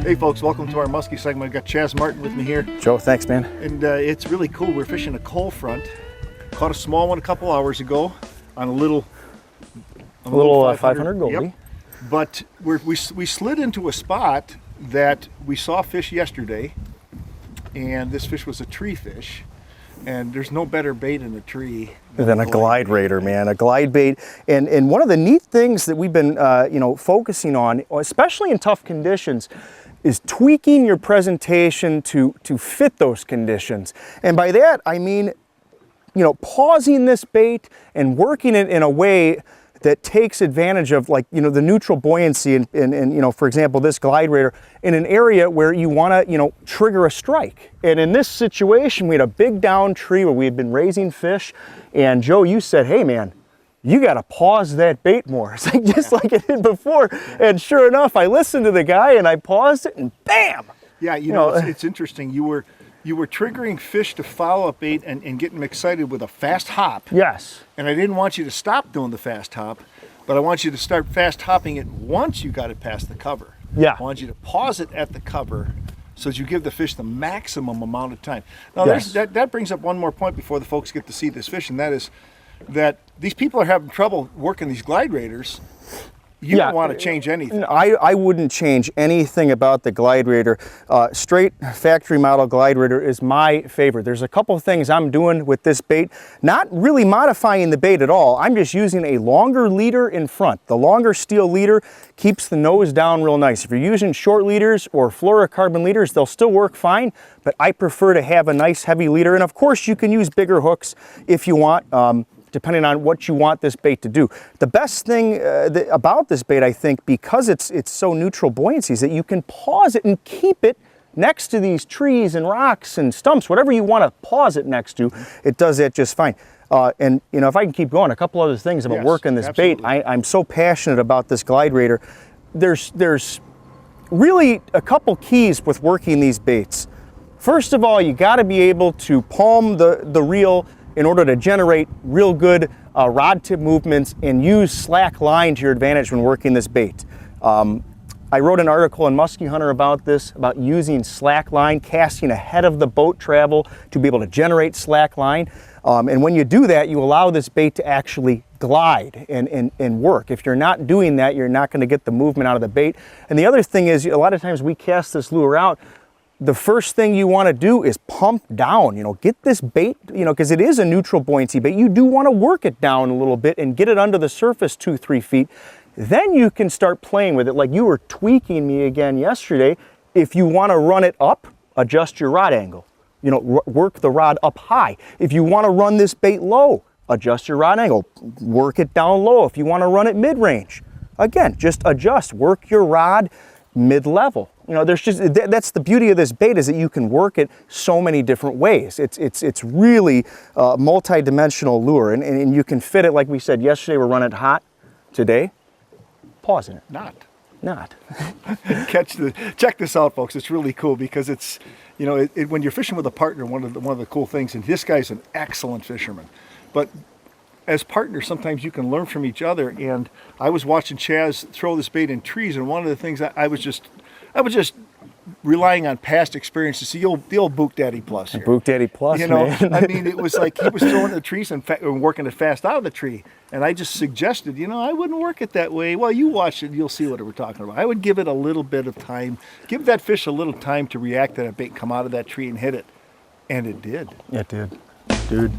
Hey folks, welcome to our Musky segment. I've got Chaz Martin with me here. Joe, thanks, man. And it's really cool. We're fishing a coal front. Caught a small one a couple hours ago on a little 500 goalie. Yep. But we slid into a spot that we saw fish yesterday, and this fish was a tree fish. And there's no better bait in a tree than a glide raider, man. A glide bait. And one of the neat things that we've been focusing on, especially in tough conditions, is tweaking your presentation to fit those conditions. And by that, I mean, pausing this bait and working it in a way that takes advantage of, like, the neutral buoyancy and for example, this glide raider in an area where you want to, trigger a strike. And in this situation, we had a big down tree where we had been raising fish. And Joe, you said, hey man, you got to pause that bait more. It's like just like it did before. And sure enough, I listened to the guy and I paused it and bam. Yeah, it's interesting. You were triggering fish to follow up bait and getting them excited with a fast hop. Yes. And I didn't want you to stop doing the fast hop, but I want you to start fast hopping it once you got it past the cover. Yeah. I want you to pause it at the cover so that you give the fish the maximum amount of time. Now, yes. that brings up one more point before the folks get to see this fish, and that is that these people are having trouble working these glide raiders. You don't want to change anything. I wouldn't change anything about the glide raider. Straight factory model glide raider is my favorite. There's a couple of things I'm doing with this bait. Not really modifying the bait at all. I'm just using a longer leader in front. The longer steel leader keeps the nose down real nice. If you're using short leaders or fluorocarbon leaders, they'll still work fine, but I prefer to have a nice heavy leader. And of course, you can use bigger hooks if you want. Depending on what you want this bait to do. The best thing about this bait, I think, because it's so neutral buoyancy, is that you can pause it and keep it next to these trees and rocks and stumps, whatever you want to pause it next to, it does that just fine. And if I can keep going, a couple other things about working this bait. I'm so passionate about this glide raider. There's really a couple keys with working these baits. First of all, you got to be able to palm the reel in order to generate real good rod tip movements and use slack line to your advantage when working this bait. I wrote an article in Musky Hunter about this, about using slack line, casting ahead of the boat travel to be able to generate slack line. And when you do that, you allow this bait to actually glide and work. If you're not doing that, you're not going to get the movement out of the bait. And the other thing is, a lot of times we cast this lure out, the first thing you want to do is pump down, get this bait, because it is a neutral buoyancy bait. You do want to work it down a little bit and get it under the surface 2-3 feet. Then you can start playing with it. Like you were tweaking me again yesterday. If you want to run it up, adjust your rod angle. Work the rod up high. If you want to run this bait low, adjust your rod angle. Work it down low. If you want to run it mid-range, again, just adjust. Work your rod mid-level. That's the beauty of this bait, is that you can work it so many different ways. It's really a multi-dimensional lure, and you can fit it, like we said yesterday, we're running it hot. Today, pausing it. Not. Check this out, folks. It's really cool because it's, when you're fishing with a partner, one of the cool things, and this guy's an excellent fisherman, but as partners, sometimes you can learn from each other. And I was watching Chaz throw this bait in trees, and one of the things I was just relying on past experience to see the old Book Daddy Plus here. Book Daddy Plus, man. I mean, it was like he was throwing the trees and working it fast out of the tree. And I just suggested, I wouldn't work it that way. Well, you watch it, you'll see what we're talking about. I would give it a little bit of time, give that fish a little time to react to that bait, come out of that tree and hit it. And it did. It did, dude.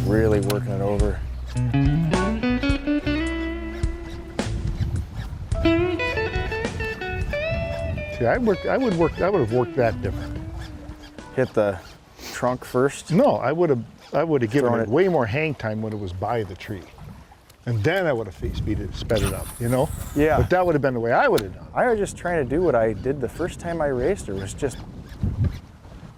Really working it over. See, I would have worked that different. hit the trunk first? No, I would have given Thrown it it. way more hang time when it was by the tree. And then I would have sped it up, you know? Yeah. But that would have been the way I would have done. I was just trying to do what I did the first time I raced her, was just,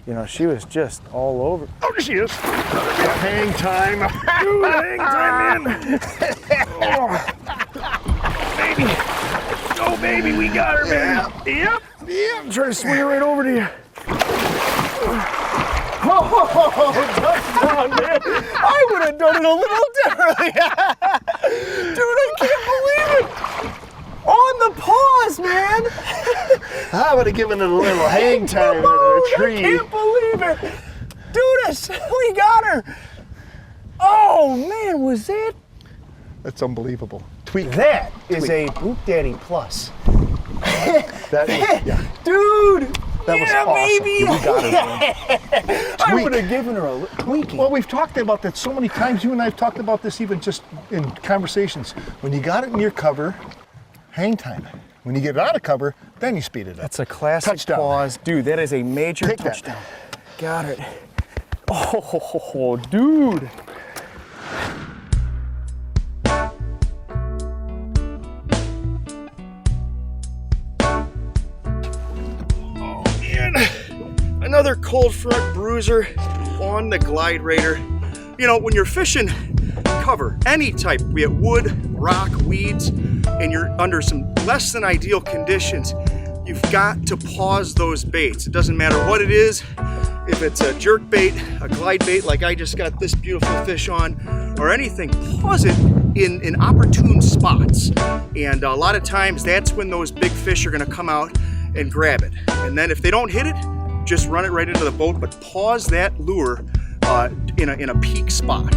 you know, she was just all over. Oh, there she is. Hang time. Dude, hang time, man. Baby. Go, baby, we got her, man. Yep. I'm trying to swing her right over to you. Oh, that's fun, man. I would have done it a little differently. Dude, I can't believe it. On the pause, man. I would have given it a little hang time in the tree. I can't believe it. Dude, we got her. Oh, man, was that? That's unbelievable. Tweak. That is a Boot Daddy Plus. That is, yeah. Dude. That was yeah, awesome. baby. We got her, man. I would have given her a tweaking. Well, we've talked about that so many times. You and I have talked about this even just in conversations. When you got it in your cover, hang time. When you get it out of cover, then you speed it up. That's a classic Touchdown. pause. Dude, that is a major Take that. touchdown. Got it. Oh, dude. Oh, man. Another cold front bruiser on the Glide Raider. You know, when you're fishing cover, any type, be it wood, rock, weeds, and you're under some less than ideal conditions, you've got to pause those baits. It doesn't matter what it is, if it's a jerk bait, a glide bait like I just got this beautiful fish on, or anything, pause it in opportune spots. And a lot of times that's when those big fish are gonna come out and grab it. And then if they don't hit it, just run it right into the boat, but pause that lure in a peak spot.